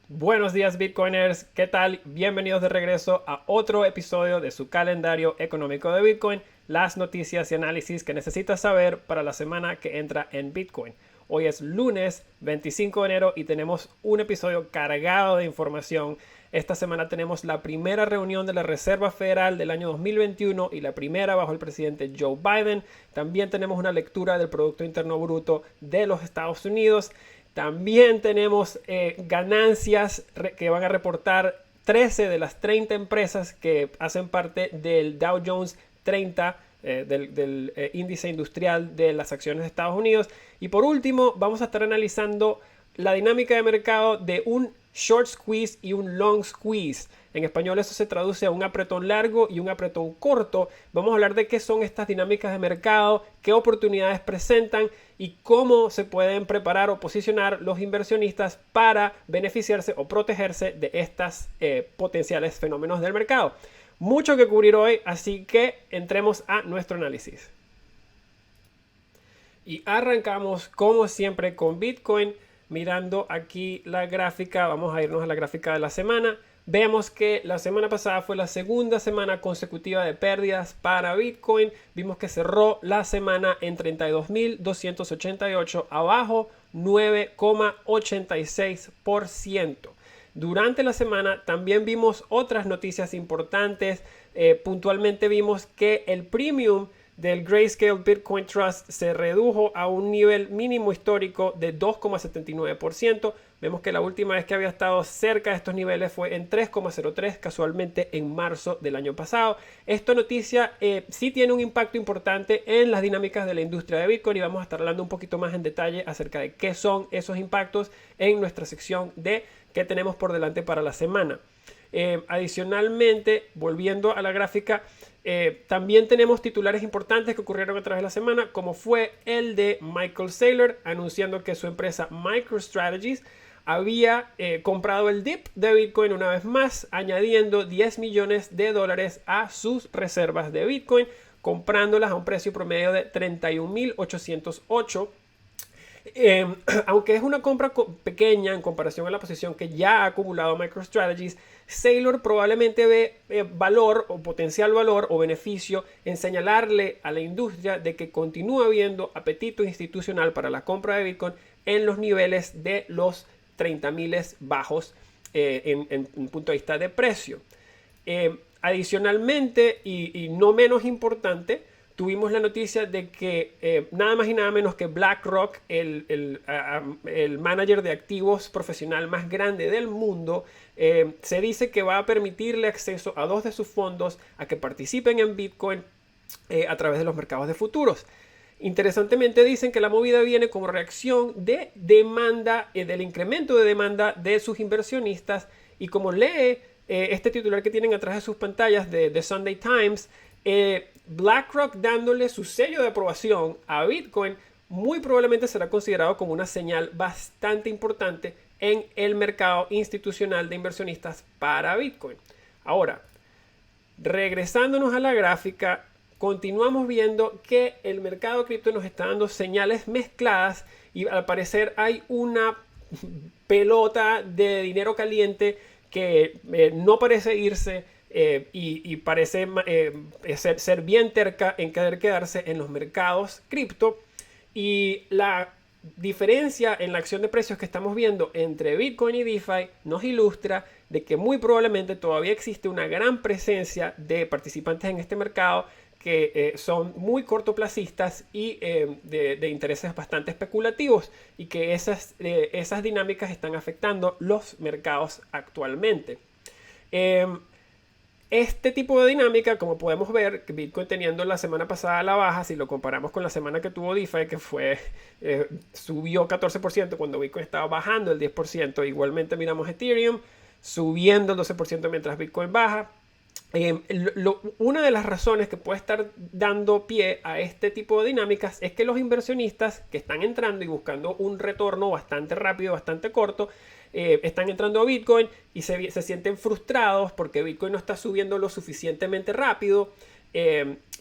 Buenos días Bitcoiners, ¿qué tal? Bienvenidos de regreso a otro episodio de su calendario económico de Bitcoin, las noticias y análisis que necesitas saber para la semana que entra en Bitcoin. Hoy es lunes 25 de enero y tenemos un episodio cargado de información. Esta semana tenemos la primera reunión de la Reserva Federal del año 2021 y la primera bajo el presidente Joe Biden. También tenemos una lectura del Producto Interno Bruto de los Estados Unidos. También tenemos ganancias que van a reportar 13 de las 30 empresas que hacen parte del Dow Jones 30, del índice industrial de las acciones de Estados Unidos. Y por último, vamos a estar analizando la dinámica de mercado de un short squeeze y un long squeeze. En español eso se traduce a un apretón largo y un apretón corto. Vamos a hablar de qué son estas dinámicas de mercado, qué oportunidades presentan y cómo se pueden preparar o posicionar los inversionistas para beneficiarse o protegerse de estos potenciales fenómenos del mercado. Mucho que cubrir hoy, así que entremos a nuestro análisis. Y arrancamos como siempre con Bitcoin. Mirando aquí la gráfica, vamos a irnos a la gráfica de la semana. Vemos que la semana pasada fue la segunda semana consecutiva de pérdidas para Bitcoin. Vimos que cerró la semana en 32.288, abajo 9,86%. Durante la semana también vimos otras noticias importantes. Puntualmente vimos que el premium del Grayscale Bitcoin Trust se redujo a un nivel mínimo histórico de 2,79%. Vemos que la última vez que había estado cerca de estos niveles fue en 3,03, casualmente en marzo del año pasado. Esta noticia sí tiene un impacto importante en las dinámicas de la industria de Bitcoin y vamos a estar hablando un poquito más en detalle acerca de qué son esos impactos en nuestra sección de qué tenemos por delante para la semana. Adicionalmente, volviendo a la gráfica, también tenemos titulares importantes que ocurrieron a través de la semana, como fue el de Michael Saylor anunciando que su empresa MicroStrategies había comprado el dip de Bitcoin una vez más, añadiendo $10 millones a sus reservas de Bitcoin, comprándolas a un precio promedio de 31.808. Aunque es una compra pequeña en comparación a la posición que ya ha acumulado MicroStrategies, Saylor probablemente ve valor o potencial valor o beneficio en señalarle a la industria de que continúa habiendo apetito institucional para la compra de Bitcoin en los niveles de los 30.000 bajos en punto de vista de precio. Adicionalmente y no menos importante, tuvimos la noticia de que nada más y nada menos que BlackRock, el manager de activos profesional más grande del mundo, se dice que va a permitirle acceso a 2 de sus fondos a que participen en Bitcoin a través de los mercados de futuros. Interesantemente dicen que la movida viene como reacción de demanda, del incremento de demanda de sus inversionistas, y como lee este titular que tienen atrás de sus pantallas de The Sunday Times, BlackRock dándole su sello de aprobación a Bitcoin muy probablemente será considerado como una señal bastante importante en el mercado institucional de inversionistas para Bitcoin. Ahora, regresándonos a la gráfica, continuamos viendo que el mercado cripto nos está dando señales mezcladas y al parecer hay una pelota de dinero caliente que no parece irse y parece ser bien terca en querer quedarse en los mercados cripto. Y la diferencia en la acción de precios que estamos viendo entre Bitcoin y DeFi nos ilustra de que muy probablemente todavía existe una gran presencia de participantes en este mercado que son muy cortoplacistas y de intereses bastante especulativos, y que esas dinámicas están afectando los mercados actualmente. Este tipo de dinámica, como podemos ver, Bitcoin teniendo la semana pasada a la baja, si lo comparamos con la semana que tuvo DeFi, que fue subió 14% cuando Bitcoin estaba bajando el 10%. Igualmente miramos Ethereum subiendo el 12% mientras Bitcoin baja. Una de las razones que puede estar dando pie a este tipo de dinámicas es que los inversionistas que están entrando y buscando un retorno bastante rápido, bastante corto, están entrando a Bitcoin y se sienten frustrados porque Bitcoin no está subiendo lo suficientemente rápido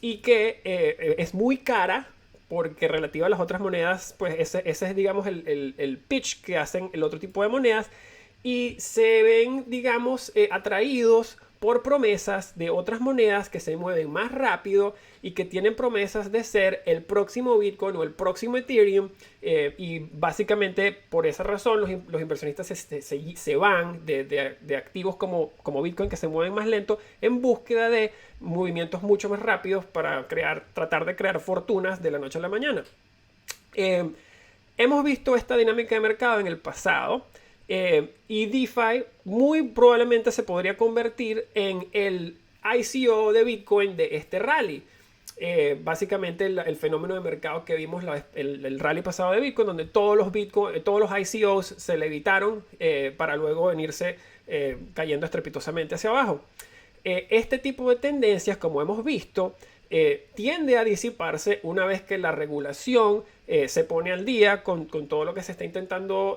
y que es muy cara, porque relativa a las otras monedas, pues ese es, digamos, el pitch que hacen el otro tipo de monedas. y se ven, digamos, atraídos por promesas de otras monedas que se mueven más rápido y que tienen promesas de ser el próximo Bitcoin o el próximo Ethereum, y básicamente por esa razón los inversionistas se van de activos como Bitcoin, que se mueven más lento, en búsqueda de movimientos mucho más rápidos para tratar de crear fortunas de la noche a la mañana. Hemos visto esta dinámica de mercado en el pasado, y DeFi muy probablemente se podría convertir en el ICO de Bitcoin de este rally. Básicamente el fenómeno de mercado que vimos el rally pasado de Bitcoin, donde todos los ICOs se levitaron para luego venirse cayendo estrepitosamente hacia abajo. Este tipo de tendencias, como hemos visto, tiende a disiparse una vez que la regulación se pone al día con todo lo que se está intentando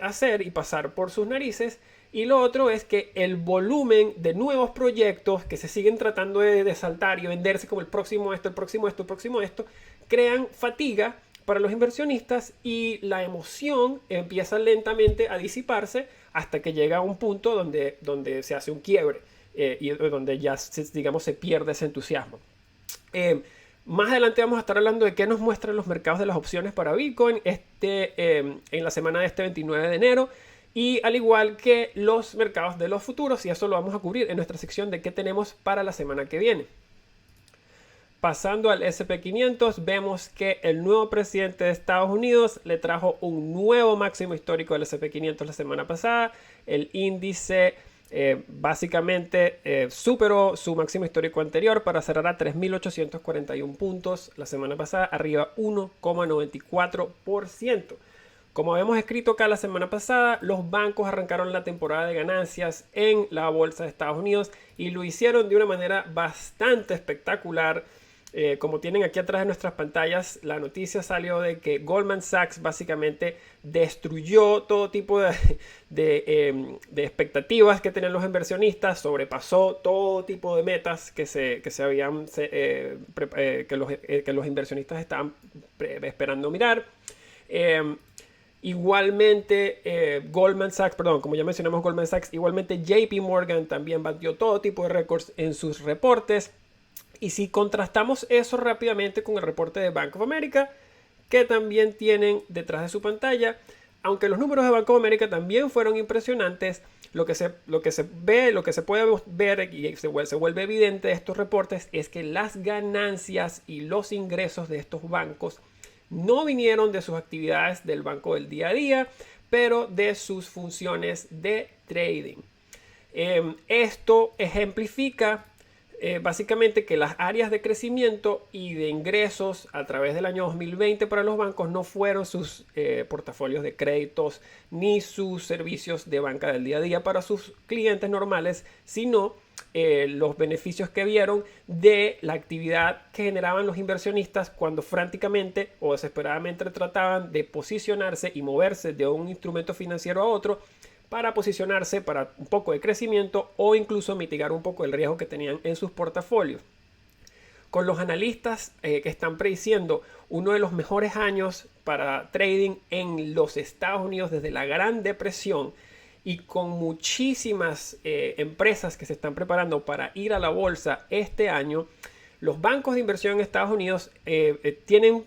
hacer y pasar por sus narices. Y lo otro es que el volumen de nuevos proyectos que se siguen tratando de saltar y venderse como el próximo esto, el próximo esto, el próximo esto, crean fatiga para los inversionistas y la emoción empieza lentamente a disiparse hasta que llega a un punto donde se hace un quiebre, y donde ya digamos se pierde ese entusiasmo. Más adelante vamos a estar hablando de qué nos muestran los mercados de las opciones para Bitcoin en la semana de este 29 de enero. Y al igual que los mercados de los futuros, y eso lo vamos a cubrir en nuestra sección de qué tenemos para la semana que viene. Pasando al SP500, vemos que el nuevo presidente de Estados Unidos le trajo un nuevo máximo histórico del SP500 la semana pasada. El índice básicamente superó su máximo histórico anterior para cerrar a 3.841 puntos la semana pasada, arriba 1,94%. Como habíamos escrito acá la semana pasada, los bancos arrancaron la temporada de ganancias en la bolsa de Estados Unidos y lo hicieron de una manera bastante espectacular. Como tienen aquí atrás de nuestras pantallas, la noticia salió de que Goldman Sachs básicamente destruyó todo tipo de expectativas que tenían los inversionistas, sobrepasó todo tipo de metas que los inversionistas estaban esperando mirar. Igualmente, Goldman Sachs, como ya mencionamos Goldman Sachs, igualmente JP Morgan también batió todo tipo de récords en sus reportes. Y si contrastamos eso rápidamente con el reporte de Bank of America, que también tienen detrás de su pantalla, aunque los números de Bank of America también fueron impresionantes, lo que se puede ver y se vuelve evidente de estos reportes es que las ganancias y los ingresos de estos bancos no vinieron de sus actividades del banco del día a día, pero de sus funciones de trading. Esto ejemplifica básicamente que las áreas de crecimiento y de ingresos a través del año 2020 para los bancos no fueron sus portafolios de créditos ni sus servicios de banca del día a día para sus clientes normales, sino los beneficios que vieron de la actividad que generaban los inversionistas cuando franticamente o desesperadamente trataban de posicionarse y moverse de un instrumento financiero a otro para posicionarse para un poco de crecimiento o incluso mitigar un poco el riesgo que tenían en sus portafolios. Con los analistas que están prediciendo uno de los mejores años para trading en los Estados Unidos desde la Gran Depresión, y con muchísimas empresas que se están preparando para ir a la bolsa este año, los bancos de inversión en Estados Unidos tienen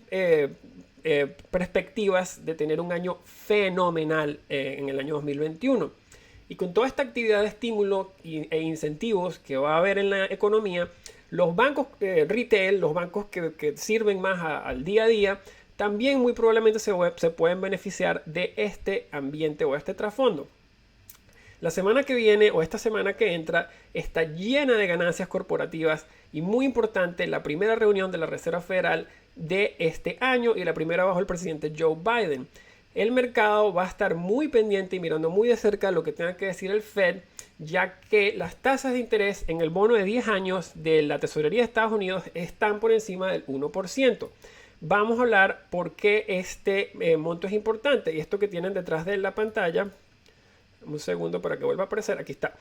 perspectivas de tener un año fenomenal en el año 2021. Y con toda esta actividad de estímulo e incentivos que va a haber en la economía, los bancos retail, los bancos que sirven más al día a día, también muy probablemente se pueden beneficiar de este ambiente o este trasfondo. La semana que viene o esta semana que entra está llena de ganancias corporativas y muy importante la primera reunión de la Reserva Federal de este año y la primera bajo el presidente Joe Biden. El mercado va a estar muy pendiente y mirando muy de cerca lo que tenga que decir el Fed, ya que las tasas de interés en el bono de 10 años de la Tesorería de Estados Unidos están por encima del 1%. Vamos a hablar por qué este monto es importante y esto que tienen detrás de la pantalla. Un segundo para que vuelva a aparecer. Aquí está.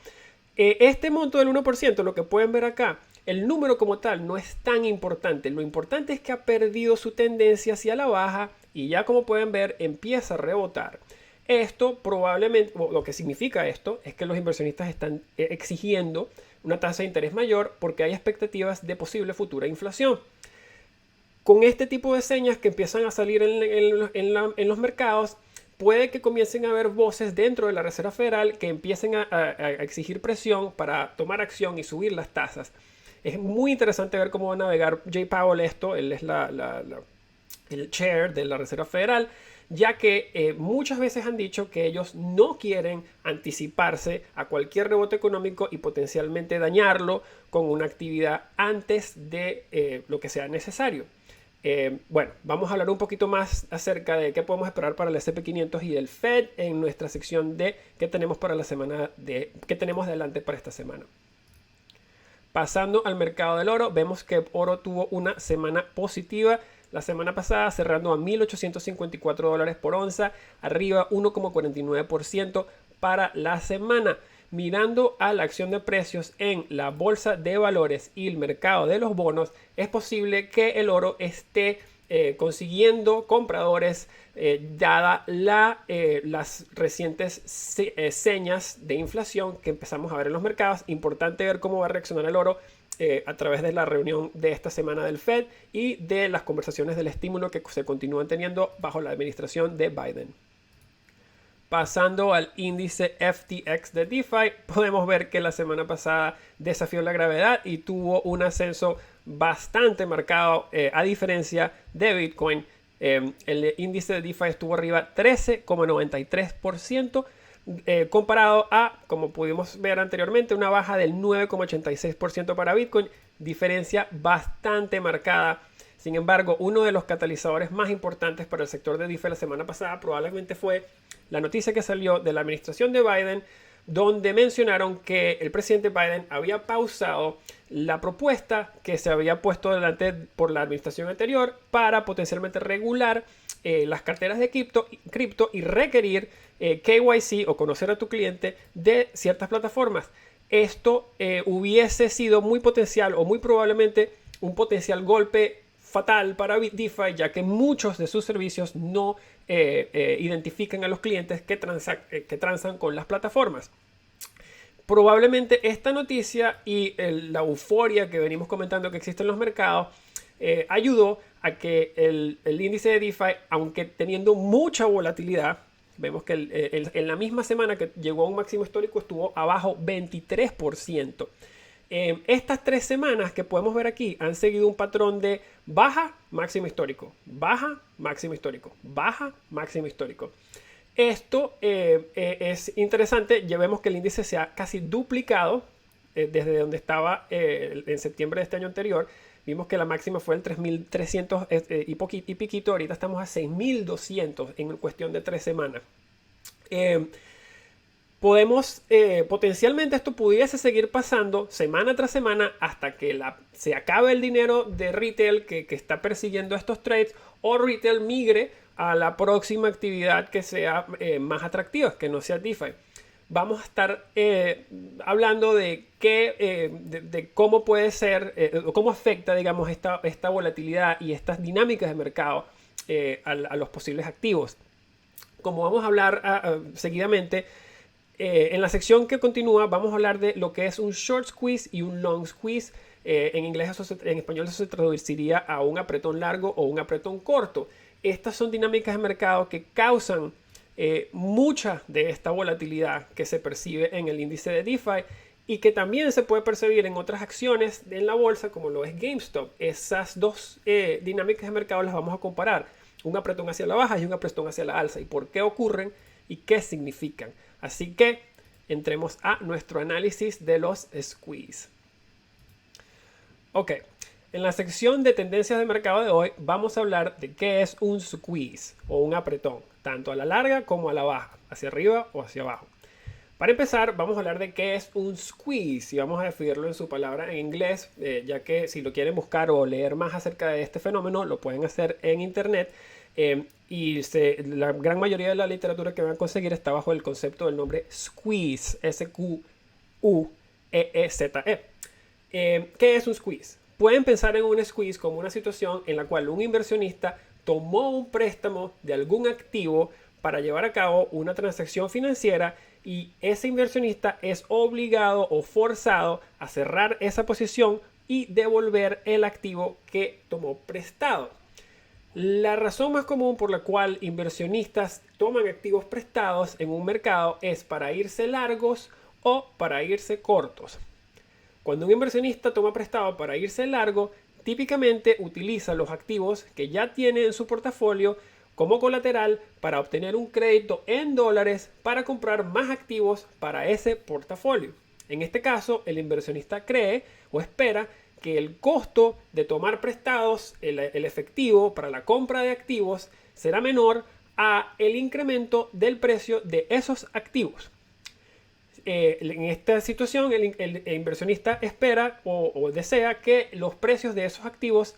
Este monto del 1%, lo que pueden ver acá, el número como tal no es tan importante. Lo importante es que ha perdido su tendencia hacia la baja y ya como pueden ver empieza a rebotar. Esto probablemente, o lo que significa esto, es que los inversionistas están exigiendo una tasa de interés mayor porque hay expectativas de posible futura inflación. Con este tipo de señas que empiezan a salir en los mercados, puede que comiencen a haber voces dentro de la Reserva Federal que empiecen a exigir presión para tomar acción y subir las tasas. Es muy interesante ver cómo va a navegar Jay Powell esto. Él es el chair de la Reserva Federal, ya que muchas veces han dicho que ellos no quieren anticiparse a cualquier rebote económico y potencialmente dañarlo con una actividad antes de lo que sea necesario. Bueno, vamos a hablar un poquito más acerca de qué podemos esperar para el S&P 500 y del Fed en nuestra sección de qué tenemos para la semana qué tenemos adelante para esta semana. Pasando al mercado del oro, vemos que oro tuvo una semana positiva. La semana pasada cerrando a $1,854 por onza, arriba 1,49% para la semana. Mirando a la acción de precios en la bolsa de valores y el mercado de los bonos, es posible que el oro esté consiguiendo compradores dada las recientes señas de inflación que empezamos a ver en los mercados. Importante ver cómo va a reaccionar el oro a través de la reunión de esta semana del Fed y de las conversaciones del estímulo que se continúan teniendo bajo la administración de Biden. Pasando al índice FTX de DeFi, podemos ver que la semana pasada desafió la gravedad y tuvo un ascenso bastante marcado a diferencia de Bitcoin. El índice de DeFi estuvo arriba 13,93%. Comparado a, como pudimos ver anteriormente, una baja del 9,86% para Bitcoin, diferencia bastante marcada. Sin embargo, uno de los catalizadores más importantes para el sector de DeFi la semana pasada probablemente fue la noticia que salió de la administración de Biden, donde mencionaron que el presidente Biden había pausado la propuesta que se había puesto delante por la administración anterior para potencialmente regular las carteras de cripto y requerir KYC o conocer a tu cliente de ciertas plataformas. Esto hubiese sido muy potencial o muy probablemente un potencial golpe fatal para DeFi, ya que muchos de sus servicios no identifican a los clientes que transan con las plataformas. Probablemente esta noticia y la euforia que venimos comentando que existe en los mercados ayudó a que el índice de DeFi, aunque teniendo mucha volatilidad, vemos que en la misma semana que llegó a un máximo histórico estuvo abajo 23%. Estas 3 semanas que podemos ver aquí han seguido un patrón de baja, máximo histórico, baja, máximo histórico, baja, máximo histórico. Esto es interesante. Ya vemos que el índice se ha casi duplicado desde donde estaba en septiembre de este año anterior. Vimos que la máxima fue el 3.300 y piquito. Ahorita estamos a 6.200 en cuestión de 3 semanas. Potencialmente esto pudiese seguir pasando semana tras semana hasta que se acabe el dinero de retail que está persiguiendo estos trades, o retail migre a la próxima actividad que sea más atractiva, que no sea DeFi. Vamos a estar hablando de cómo puede ser, cómo afecta, digamos, esta volatilidad y estas dinámicas de mercado a los posibles activos. Como vamos a hablar seguidamente, en la sección que continúa vamos a hablar de lo que es un short squeeze y un long squeeze. En español eso se traduciría a un apretón largo o un apretón corto. Estas son dinámicas de mercado que causan mucha de esta volatilidad que se percibe en el índice de DeFi y que también se puede percibir en otras acciones en la bolsa como lo es GameStop. Esas dos dinámicas de mercado las vamos a comparar. Un apretón hacia la baja y un apretón hacia la alza. ¿Y por qué ocurren y qué significan? Así que entremos a nuestro análisis de los squeeze. Ok, en la sección de tendencias de mercado de hoy vamos a hablar de qué es un squeeze o un apretón, tanto a la larga como a la baja, hacia arriba o hacia abajo. Para empezar, vamos a hablar de qué es un squeeze y vamos a definirlo en su palabra en inglés, ya que si lo quieren buscar o leer más acerca de este fenómeno, lo pueden hacer en internet. La gran mayoría de la literatura que van a conseguir está bajo el concepto del nombre squeeze, S-Q-U-E-E-Z-E. ¿Qué es un squeeze? Pueden pensar en un squeeze como una situación en la cual un inversionista tomó un préstamo de algún activo para llevar a cabo una transacción financiera y ese inversionista es obligado o forzado a cerrar esa posición y devolver el activo que tomó prestado. La razón más común por la cual inversionistas toman activos prestados en un mercado es para irse largos o para irse cortos. Cuando un inversionista toma prestado para irse largo, típicamente utiliza los activos que ya tiene en su portafolio como colateral para obtener un crédito en dólares para comprar más activos para ese portafolio. En este caso, el inversionista cree o espera que el costo de tomar prestados, el efectivo para la compra de activos, será menor a el incremento del precio de esos activos. En esta situación, el inversionista espera o desea que los precios de esos activos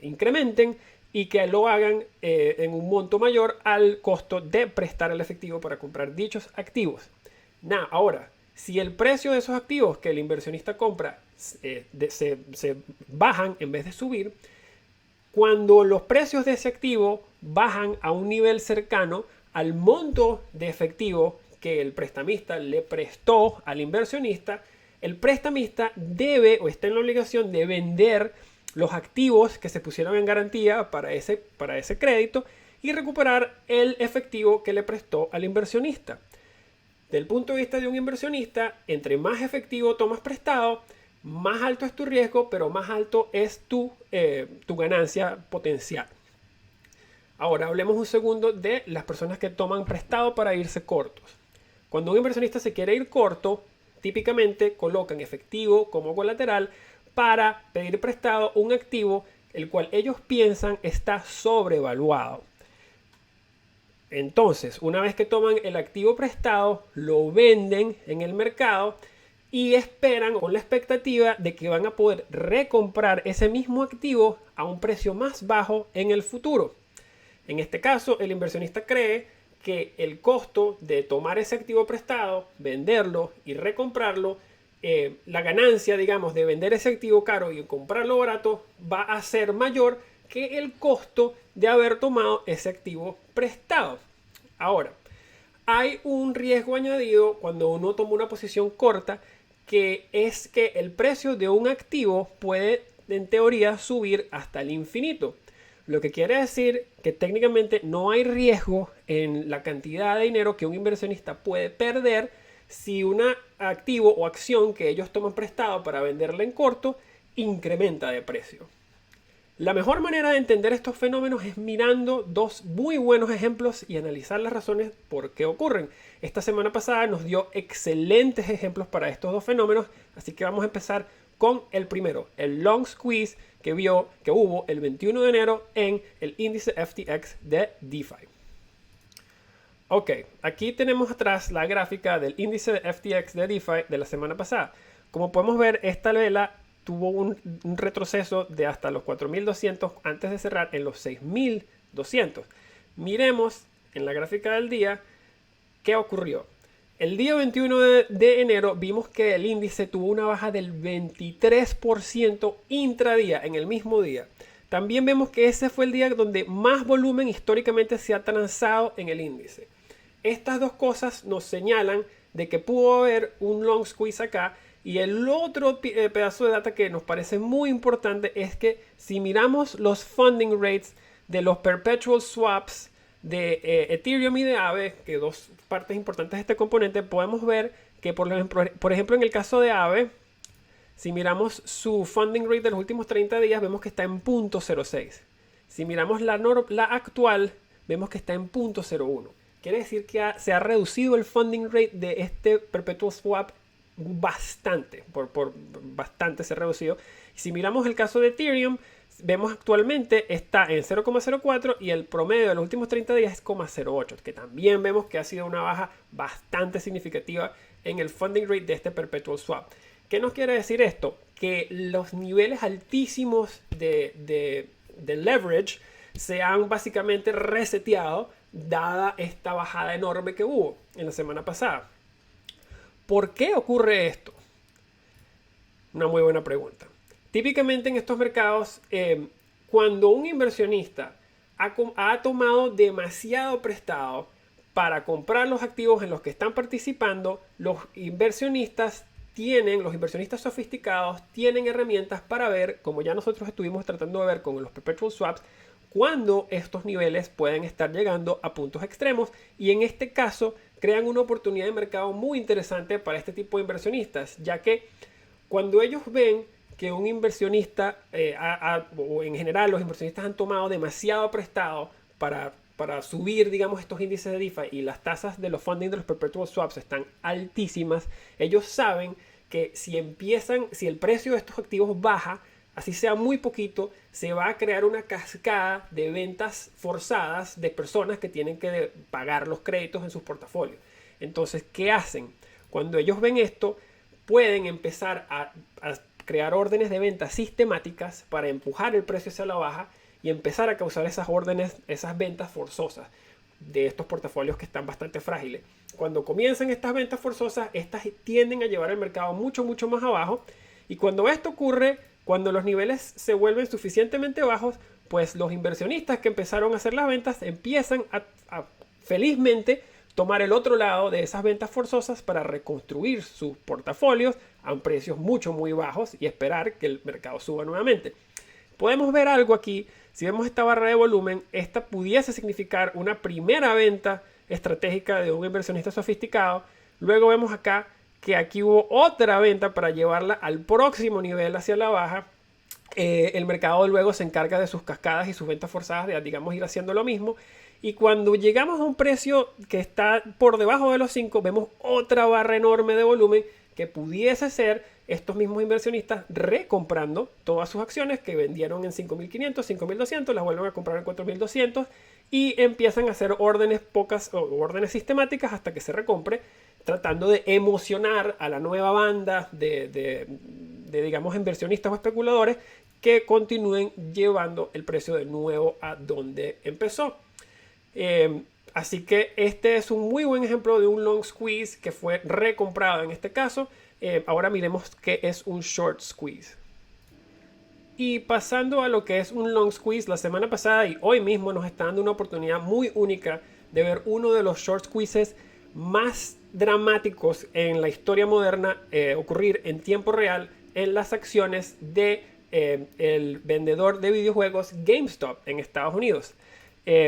incrementen y que lo hagan en un monto mayor al costo de prestar el efectivo para comprar dichos activos. Ahora, si el precio de esos activos que el inversionista compra se bajan en vez de subir, cuando los precios de ese activo bajan a un nivel cercano al monto de efectivo que el prestamista le prestó al inversionista, el prestamista debe o está en la obligación de vender los activos que se pusieron en garantía para ese crédito y recuperar el efectivo que le prestó al inversionista. Del punto de vista de un inversionista, entre más efectivo tomas prestado, más alto es tu riesgo, pero más alto es tu ganancia potencial. Ahora hablemos un segundo de las personas que toman prestado para irse cortos. Cuando un inversionista se quiere ir corto, típicamente colocan efectivo como colateral para pedir prestado un activo el cual ellos piensan está sobrevaluado. Entonces, una vez que toman el activo prestado, lo venden en el mercado y esperan con la expectativa de que van a poder recomprar ese mismo activo a un precio más bajo en el futuro. En este caso, el inversionista cree que el costo de tomar ese activo prestado, venderlo y recomprarlo, la ganancia, digamos, de vender ese activo caro y comprarlo barato va a ser mayor que el costo de haber tomado ese activo prestado. Ahora, hay un riesgo añadido cuando uno toma una posición corta, que es que el precio de un activo puede, en teoría, subir hasta el infinito. Lo que quiere decir que técnicamente no hay riesgo en la cantidad de dinero que un inversionista puede perder si un activo o acción que ellos toman prestado para venderla en corto incrementa de precio. La mejor manera de entender estos fenómenos es mirando dos muy buenos ejemplos y analizar las razones por qué ocurren. Esta semana pasada nos dio excelentes ejemplos para estos dos fenómenos, así que vamos a empezar con el primero, el long squeeze que hubo el 21 de enero en el índice FTX de DeFi. Ok, aquí tenemos atrás la gráfica del índice de FTX de DeFi de la semana pasada. Como podemos ver, esta vela tuvo un retroceso de hasta los 4.200 antes de cerrar en los 6.200. Miremos en la gráfica del día qué ocurrió. El día 21 de enero vimos que el índice tuvo una baja del 23% intradía en el mismo día. También vemos que ese fue el día donde más volumen históricamente se ha transado en el índice. Estas dos cosas nos señalan de que pudo haber un long squeeze acá. Y el otro pedazo de data que nos parece muy importante es que si miramos los funding rates de los perpetual swaps de Ethereum y de Aave, que dos partes importantes de este componente, podemos ver que por ejemplo en el caso de Aave, si miramos su funding rate de los últimos 30 días, vemos que está en 0.06. Si miramos la actual, vemos que está en 0.01. Quiere decir que se ha reducido el funding rate de este perpetual swap bastante, por bastante se ha reducido. Si miramos el caso de Ethereum, vemos actualmente está en 0.04 y el promedio de los últimos 30 días es 0.08, que también vemos que ha sido una baja bastante significativa en el funding rate de este perpetual swap. ¿Qué nos quiere decir esto? Que los niveles altísimos de leverage se han básicamente reseteado dada esta bajada enorme que hubo en la semana pasada. ¿Por qué ocurre esto? Una muy buena pregunta. Típicamente en estos mercados, cuando un inversionista ha tomado demasiado prestado para comprar los activos en los que están participando. Los inversionistas sofisticados tienen herramientas para ver, como ya nosotros estuvimos tratando de ver con los perpetual swaps, cuando estos niveles pueden estar llegando a puntos extremos, y en este caso crean una oportunidad de mercado muy interesante para este tipo de inversionistas, ya que cuando ellos ven que un inversionista, o en general los inversionistas han tomado demasiado prestado para subir, digamos, estos índices de DeFi, y las tasas de los funding de los perpetual swaps están altísimas, ellos saben que si el precio de estos activos baja, así sea muy poquito, se va a crear una cascada de ventas forzadas de personas que tienen que pagar los créditos en sus portafolios. Entonces, ¿qué hacen? Cuando ellos ven esto, pueden empezar a crear órdenes de venta sistemáticas para empujar el precio hacia la baja y empezar a causar esas ventas forzosas de estos portafolios que están bastante frágiles. Cuando comienzan estas ventas forzosas, estas tienden a llevar el mercado mucho más abajo, y cuando esto ocurre, cuando los niveles se vuelven suficientemente bajos, pues los inversionistas que empezaron a hacer las ventas empiezan a felizmente tomar el otro lado de esas ventas forzosas para reconstruir sus portafolios a precios muy bajos y esperar que el mercado suba nuevamente. Podemos ver algo aquí. Si vemos esta barra de volumen, esta pudiese significar una primera venta estratégica de un inversionista sofisticado. Luego vemos acá que aquí hubo otra venta para llevarla al próximo nivel hacia la baja. El mercado luego se encarga de sus cascadas y sus ventas forzadas de, digamos, ir haciendo lo mismo. Y cuando llegamos a un precio que está por debajo de los 5, vemos otra barra enorme de volumen que pudiese ser estos mismos inversionistas recomprando todas sus acciones que vendieron en 5.500, 5.200, las vuelven a comprar en 4.200 y empiezan a hacer órdenes sistemáticas hasta que se recompre, tratando de emocionar a la nueva banda de digamos, inversionistas o especuladores que continúen llevando el precio de nuevo a donde empezó. Así que este es un muy buen ejemplo de un long squeeze que fue recomprado en este caso. Ahora miremos qué es un short squeeze. Y pasando a lo que es un long squeeze, la semana pasada y hoy mismo nos está dando una oportunidad muy única de ver uno de los short squeezes más dramáticos en la historia moderna ocurrir en tiempo real en las acciones de el vendedor de videojuegos GameStop en Estados Unidos.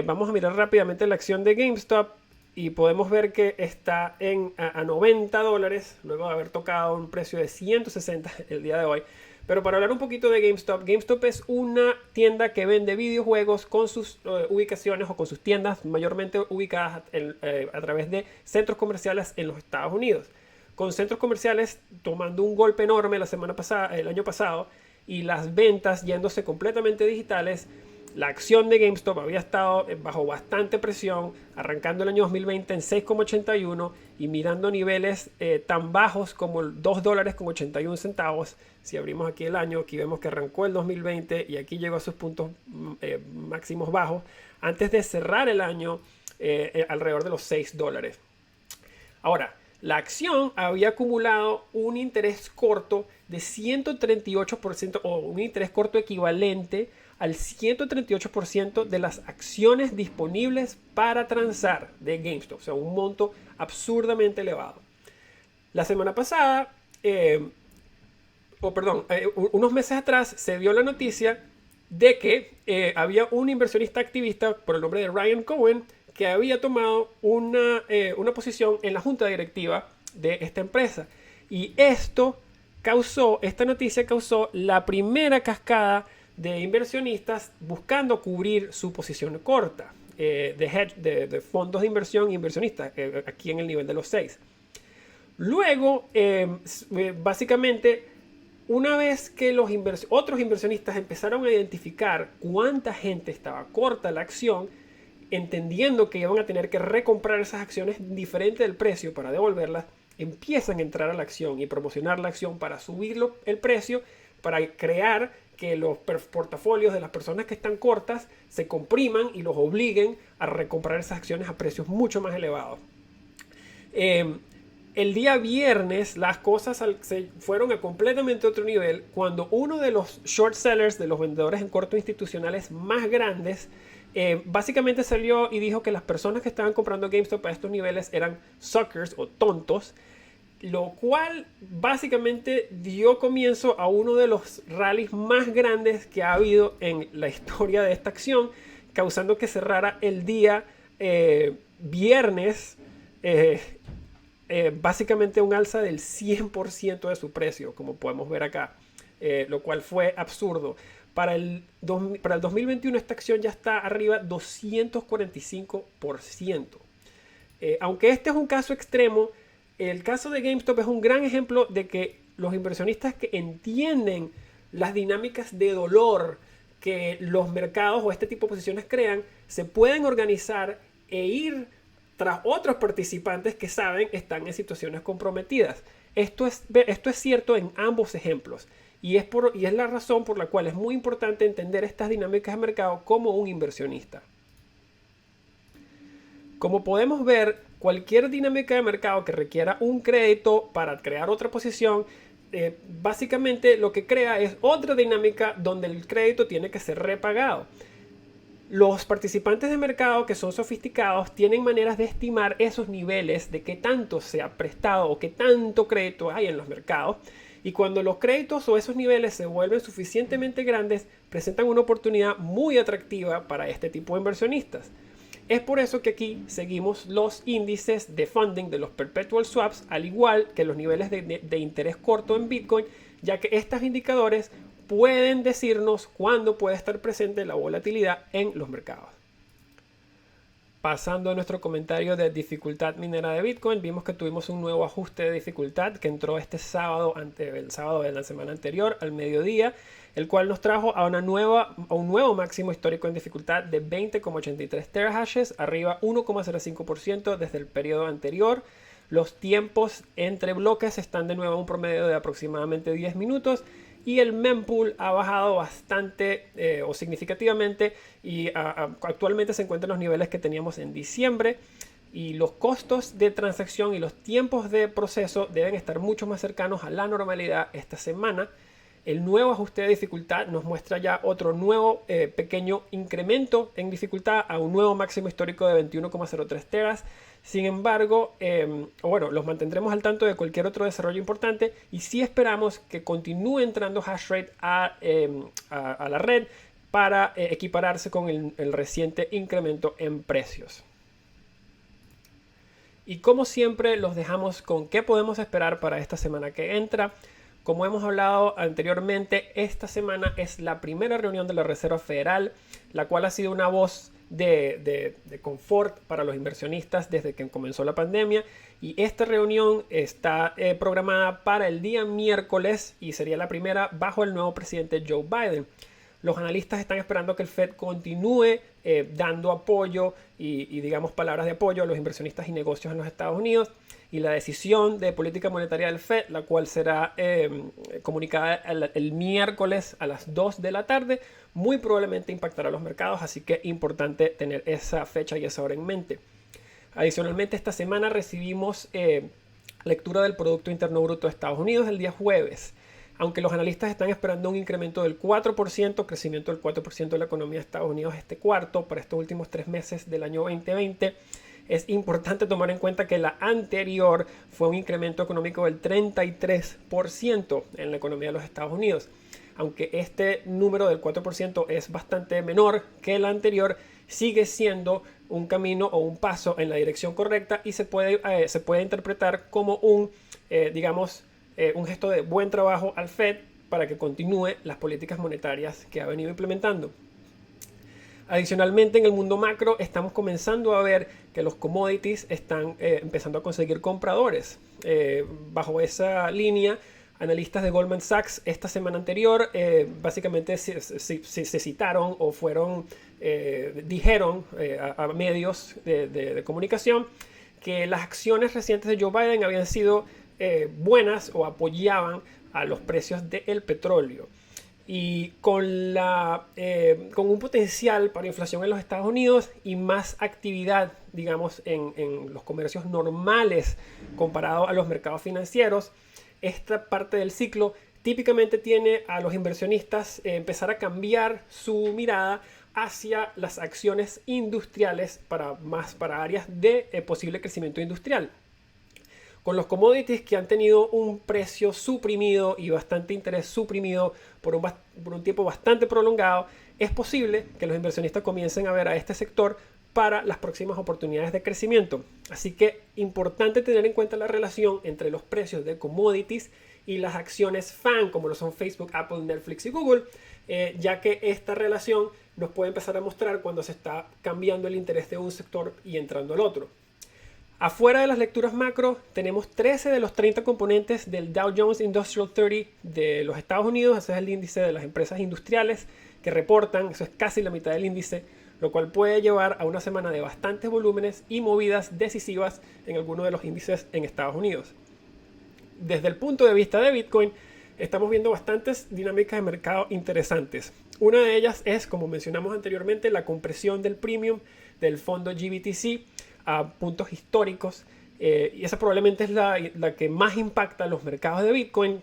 Vamos a mirar rápidamente la acción de GameStop y podemos ver que está a $90 luego de haber tocado un precio de 160 el día de hoy. Pero para hablar un poquito de GameStop, GameStop es una tienda que vende videojuegos con sus ubicaciones o con sus tiendas mayormente ubicadas a través de centros comerciales en los Estados Unidos. Con centros comerciales tomando un golpe enorme el año pasado, y las ventas yéndose completamente digitales. La acción de GameStop había estado bajo bastante presión, arrancando el año 2020 en 6,81 y mirando niveles tan bajos como el $2,81. Si abrimos aquí el año, aquí vemos que arrancó el 2020 y aquí llegó a sus puntos máximos bajos antes de cerrar el año alrededor de los $6. Ahora, la acción había acumulado un interés corto de 138%, o un interés corto equivalente al 138% de las acciones disponibles para transar de GameStop. O sea, un monto absurdamente elevado. La semana pasada, unos meses atrás, se dio la noticia de que había un inversionista activista por el nombre de Ryan Cohen que había tomado una posición en la junta directiva de esta empresa. Y esta noticia causó la primera cascada de inversionistas buscando cubrir su posición corta de fondos de inversión e inversionistas aquí en el nivel de los 6. Luego, básicamente, una vez que otros inversionistas empezaron a identificar cuánta gente estaba corta la acción, entendiendo que iban a tener que recomprar esas acciones diferente del precio para devolverlas, empiezan a entrar a la acción y promocionar la acción para subir el precio, para crear que los portafolios de las personas que están cortas se compriman y los obliguen a recomprar esas acciones a precios mucho más elevados. El día viernes las cosas se fueron a completamente otro nivel cuando uno de los short sellers, de los vendedores en corto institucionales más grandes, Básicamente salió y dijo que las personas que estaban comprando GameStop a estos niveles eran suckers o tontos, lo cual básicamente dio comienzo a uno de los rallies más grandes que ha habido en la historia de esta acción, causando que cerrara el día viernes, básicamente un alza del 100% de su precio, como podemos ver acá, lo cual fue absurdo. Para el 2021 esta acción ya está arriba 245%. Aunque este es un caso extremo, el caso de GameStop es un gran ejemplo de que los inversionistas que entienden las dinámicas de dolor que los mercados o este tipo de posiciones crean, se pueden organizar e ir tras otros participantes que saben están en situaciones comprometidas. Esto es cierto en ambos ejemplos y es la razón por la cual es muy importante entender estas dinámicas de mercado como un inversionista. Como podemos ver, cualquier dinámica de mercado que requiera un crédito para crear otra posición, básicamente lo que crea es otra dinámica donde el crédito tiene que ser repagado. Los participantes de mercado que son sofisticados tienen maneras de estimar esos niveles de qué tanto se ha prestado o qué tanto crédito hay en los mercados. Y cuando los créditos o esos niveles se vuelven suficientemente grandes, presentan una oportunidad muy atractiva para este tipo de inversionistas. Es por eso que aquí seguimos los índices de funding de los perpetual swaps, al igual que los niveles de interés corto en Bitcoin, ya que estos indicadores pueden decirnos cuándo puede estar presente la volatilidad en los mercados. Pasando a nuestro comentario de dificultad minera de Bitcoin, vimos que tuvimos un nuevo ajuste de dificultad que entró este sábado, el sábado de la semana anterior, al mediodía, el cual nos trajo a un nuevo máximo histórico en dificultad de 20,83 terahashes, arriba 1,05% desde el periodo anterior. Los tiempos entre bloques están de nuevo a un promedio de aproximadamente 10 minutos y el mempool ha bajado bastante o significativamente y actualmente se encuentra en los niveles que teníamos en diciembre. Y los costos de transacción y los tiempos de proceso deben estar mucho más cercanos a la normalidad esta semana. El nuevo ajuste de dificultad nos muestra ya otro nuevo pequeño incremento en dificultad a un nuevo máximo histórico de 21,03 teras. Sin embargo, los mantendremos al tanto de cualquier otro desarrollo importante y sí esperamos que continúe entrando hash rate a la red para equipararse con el reciente incremento en precios. Y como siempre los dejamos con qué podemos esperar para esta semana que entra. Como hemos hablado anteriormente, esta semana es la primera reunión de la Reserva Federal, la cual ha sido una voz de confort para los inversionistas desde que comenzó la pandemia. Y esta reunión está programada para el día miércoles y sería la primera bajo el nuevo presidente Joe Biden. Los analistas están esperando que el Fed continúe dando apoyo y digamos palabras de apoyo a los inversionistas y negocios en los Estados Unidos. Y la decisión de política monetaria del Fed, la cual será comunicada el miércoles a las 2 de la tarde, muy probablemente impactará a los mercados, así que es importante tener esa fecha y esa hora en mente. Adicionalmente, esta semana recibimos lectura del Producto Interno Bruto de Estados Unidos el día jueves. Aunque los analistas están esperando un incremento del 4%, crecimiento del 4% de la economía de Estados Unidos este cuarto para estos últimos 3 meses del año 2020, es importante tomar en cuenta que la anterior fue un incremento económico del 33% en la economía de los Estados Unidos. Aunque este número del 4% es bastante menor que el anterior, sigue siendo un camino o un paso en la dirección correcta y se puede interpretar como un gesto de buen trabajo al Fed para que continúe las políticas monetarias que ha venido implementando. Adicionalmente, en el mundo macro estamos comenzando a ver que los commodities están empezando a conseguir compradores. Bajo esa línea, analistas de Goldman Sachs esta semana anterior básicamente se citaron o dijeron a medios de comunicación que las acciones recientes de Joe Biden habían sido buenas o apoyaban a los precios del petróleo. Y con un potencial para inflación en los Estados Unidos y más actividad, digamos, en los comercios normales comparado a los mercados financieros, esta parte del ciclo típicamente tiene a los inversionistas empezar a cambiar su mirada hacia las acciones industriales para áreas de posible crecimiento industrial. Con los commodities que han tenido un precio suprimido y bastante interés suprimido por un tiempo bastante prolongado, es posible que los inversionistas comiencen a ver a este sector para las próximas oportunidades de crecimiento. Así que importante tener en cuenta la relación entre los precios de commodities y las acciones FAANG, como lo son Facebook, Apple, Netflix y Google, ya que esta relación nos puede empezar a mostrar cuando se está cambiando el interés de un sector y entrando al otro. Afuera de las lecturas macro, tenemos 13 de los 30 componentes del Dow Jones Industrial 30 de los Estados Unidos. Ese es el índice de las empresas industriales que reportan. Eso es casi la mitad del índice, lo cual puede llevar a una semana de bastantes volúmenes y movidas decisivas en algunos de los índices en Estados Unidos. Desde el punto de vista de Bitcoin, estamos viendo bastantes dinámicas de mercado interesantes. Una de ellas es, como mencionamos anteriormente, la compresión del premium del fondo GBTC a puntos históricos, y esa probablemente es la que más impacta los mercados de Bitcoin,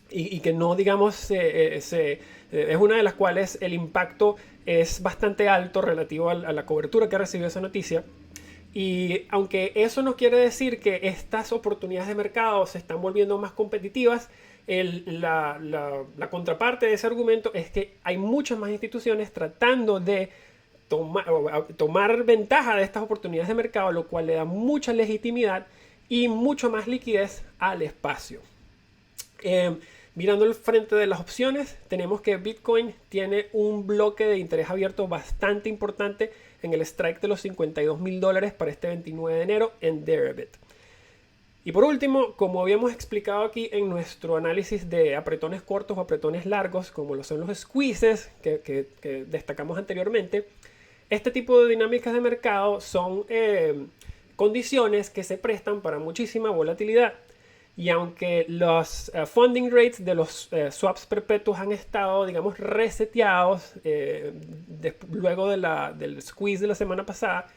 y que no, digamos, es una de las cuales el impacto es bastante alto relativo a la cobertura que ha recibido esa noticia. Y aunque eso no quiere decir que estas oportunidades de mercado se están volviendo más competitivas, la contraparte de ese argumento es que hay muchas más instituciones tratando de tomar ventaja de estas oportunidades de mercado, lo cual le da mucha legitimidad y mucho más liquidez al espacio. Mirando el frente de las opciones, tenemos que Bitcoin tiene un bloque de interés abierto bastante importante en el strike de los $52,000 para este 29 de enero en Deribit. Y por último, como habíamos explicado aquí en nuestro análisis de apretones cortos o apretones largos, como lo son los squeezes que destacamos anteriormente, este tipo de dinámicas de mercado son condiciones que se prestan para muchísima volatilidad. Y aunque los funding rates de los swaps perpetuos han estado, digamos, reseteados luego del squeeze de la semana pasada,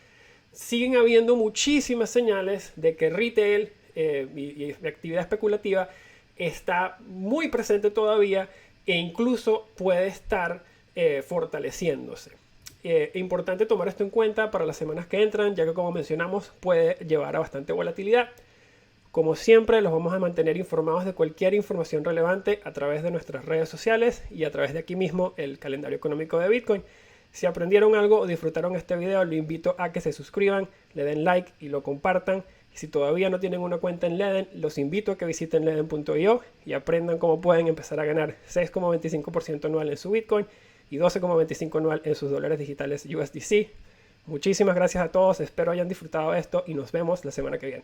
siguen habiendo muchísimas señales de que retail y actividad especulativa está muy presente todavía e incluso puede estar fortaleciéndose. Importante tomar esto en cuenta para las semanas que entran, ya que, como mencionamos, puede llevar a bastante volatilidad. Como siempre, los vamos a mantener informados de cualquier información relevante a través de nuestras redes sociales y a través de aquí mismo el calendario económico de Bitcoin. Si aprendieron algo o disfrutaron este video, los invito a que se suscriban, le den like y lo compartan. Y si todavía no tienen una cuenta en Ledn, los invito a que visiten ledn.io y aprendan cómo pueden empezar a ganar 6,25% anual en su Bitcoin y 12,25% anual en sus dólares digitales USDC. Muchísimas gracias a todos, espero hayan disfrutado de esto y nos vemos la semana que viene.